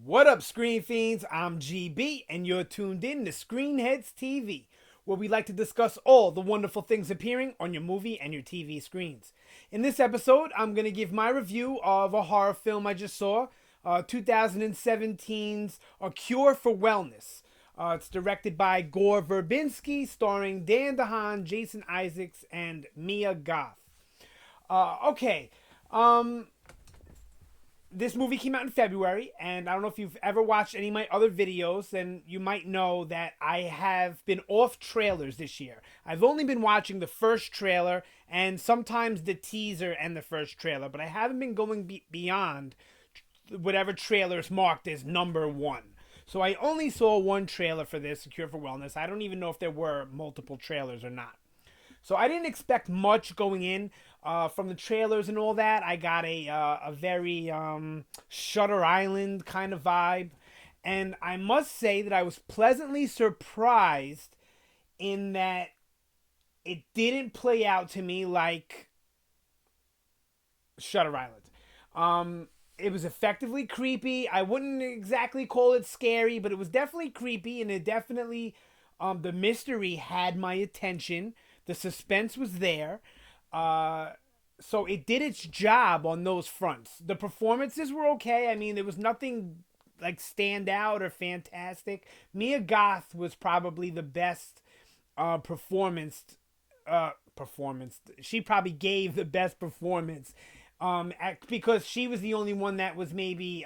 What up, Screen Fiends? I'm GB, and you're tuned in to Headz TV, where we like to discuss all the wonderful things appearing on your movie and your TV screens. In this episode, I'm going to give my review of a horror film I just saw, 2017's A Cure for Wellness. It's directed by Gore Verbinski, starring Dane Dehaan, Jason Isaacs, and Mia Goth. Okay. This movie came out in February, and I don't know if you've ever watched any of my other videos, then you might know that I have been off trailers this year. I've only been watching the first trailer and sometimes the teaser and the first trailer, but I haven't been going beyond whatever trailer is marked as number one. So I only saw one trailer for this, A Cure for Wellness. I don't even know if there were multiple trailers or not. So I didn't expect much going in from the trailers and all that. I got a very Shutter Island kind of vibe. And I must say that I was pleasantly surprised in that it didn't play out to me like Shutter Island. It was effectively creepy. I wouldn't exactly call it scary, but it was definitely creepy, and it definitely, the mystery had my attention. The suspense was there. So it did its job on those fronts. The performances were okay. I mean, there was nothing like stand out or fantastic. Mia Goth was probably the best performance. Performance. She probably gave the best performance. Because she was the only one that was maybe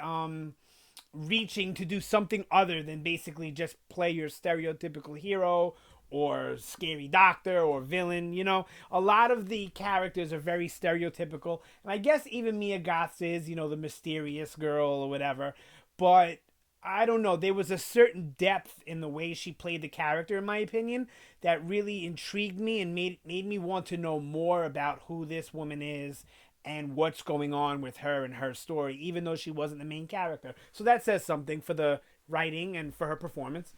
reaching to do something other than basically just play your stereotypical hero or scary doctor or villain. You know, a lot of the characters are very stereotypical, and I guess even Mia Goth is, you know, the mysterious girl or whatever. But I don't know, there was a certain depth in the way she played the character, in my opinion, that really intrigued me and made me want to know more about who this woman is and what's going on with her and her story, even though she wasn't the main character. So that says something for the writing and for her performance.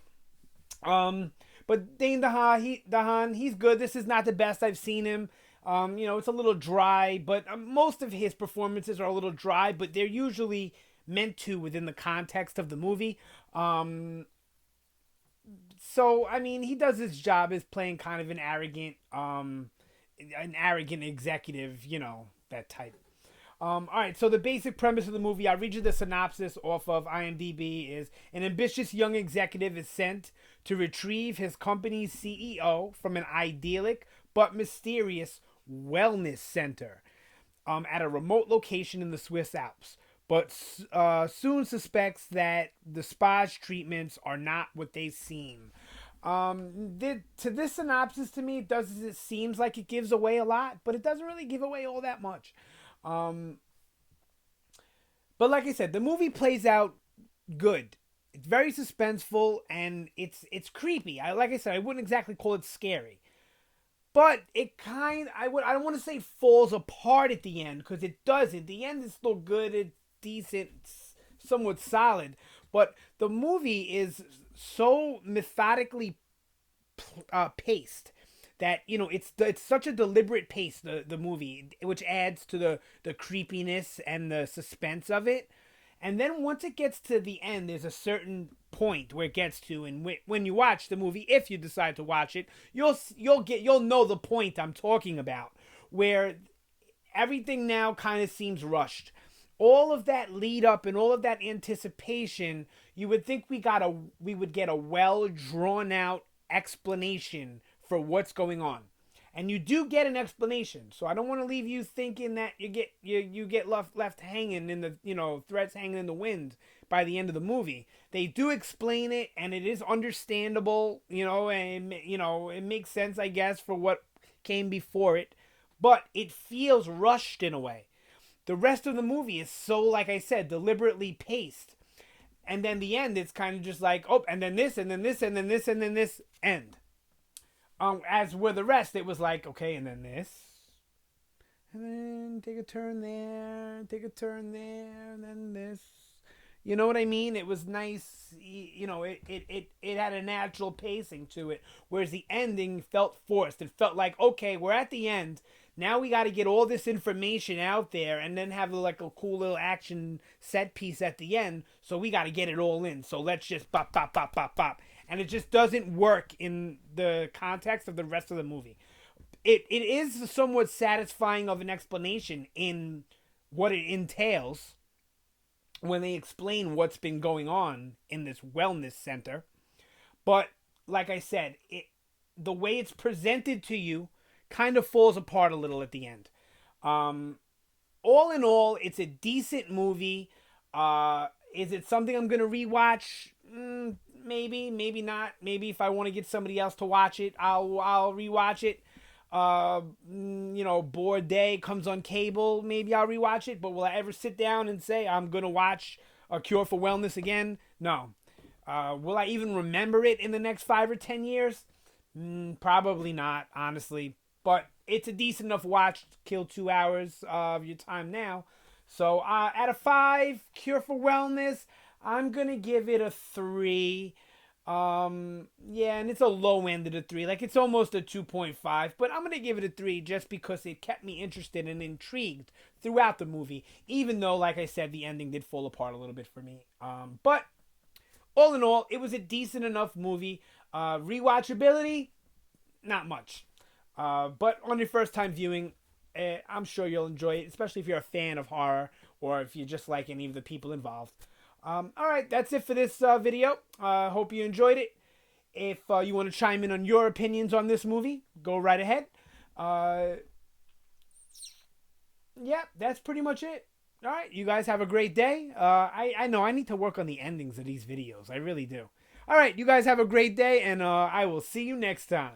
But Dane Dehaan, he's good. This is not the best I've seen him. You know, it's a little dry, but most of his performances are a little dry, but they're usually meant to within the context of the movie. So I mean, he does his job as playing kind of an arrogant executive, you know, that type. All right, so the basic premise of the movie, I'll read you the synopsis off of IMDb, is an ambitious young executive is sent to retrieve his company's CEO from an idyllic but mysterious wellness center at a remote location in the Swiss Alps, but soon suspects that the spa's treatments are not what they seem. To this synopsis, to me, it seems like it gives away a lot, but it doesn't really give away all that much. But like I said, the movie plays out good. It's very suspenseful and it's creepy. Like I said, I wouldn't exactly call it scary, but I don't want to say falls apart at the end, because it doesn't. The end is still good. It's decent, it's somewhat solid, but the movie is so methodically paced that, you know, it's such a deliberate pace, the movie, which adds to the creepiness and the suspense of it. And then once it gets to the end, there's a certain point where it gets to, and when you watch the movie, if you decide to watch it, you'll know the point I'm talking about, where everything now kind of seems rushed. All of that lead up and all of that anticipation, you would think we would get a well drawn out explanation for what's going on, and you do get an explanation. So I don't want to leave you thinking that you get left hanging in the, you know, threads hanging in the wind by the end of the movie. They do explain it, and it is understandable, you know, and you know it makes sense, I guess, for what came before it, but it feels rushed in a way. The rest of the movie is so, like I said, deliberately paced. And then the end, it's kind of just like, oh, and then this, and then this, and then this, and then this, end. As were the rest, it was like, okay, and then this, and then take a turn there, take a turn there, and then this. You know what I mean? It was nice, you know, it had a natural pacing to it, whereas the ending felt forced. It felt like, okay, we're at the end. Now we got to get all this information out there and then have like a cool little action set piece at the end. So we got to get it all in. So let's just bop, bop, bop, bop, bop. And it just doesn't work in the context of the rest of the movie. It is somewhat satisfying of an explanation in what it entails when they explain what's been going on in this wellness center. But like I said, the way it's presented to you kind of falls apart a little at the end. All in all, it's a decent movie. Is it something I'm gonna rewatch? Maybe, maybe not. Maybe if I want to get somebody else to watch it, I'll rewatch it. Bored day comes on cable, maybe I'll rewatch it. But will I ever sit down and say I'm gonna watch A Cure for Wellness again? No. Will I even remember it in the next 5 or 10 years? Probably not, honestly. But it's a decent enough watch to kill 2 hours of your time now. So out of 5, Cure for Wellness, I'm gonna give it a 3. And it's a low end of the 3. Like, it's almost a 2.5, but I'm gonna give it a 3 just because it kept me interested and intrigued throughout the movie, even though, like I said, the ending did fall apart a little bit for me. But all in all, it was a decent enough movie. Rewatchability, not much. But on your first time viewing, I'm sure you'll enjoy it, especially if you're a fan of horror or if you just like any of the people involved. Alright, that's it for this video. Hope you enjoyed it. If you want to chime in on your opinions on this movie, go right ahead. That's pretty much it. Alright, you guys have a great day. I know I need to work on the endings of these videos. I really do. Alright, you guys have a great day, and I will see you next time.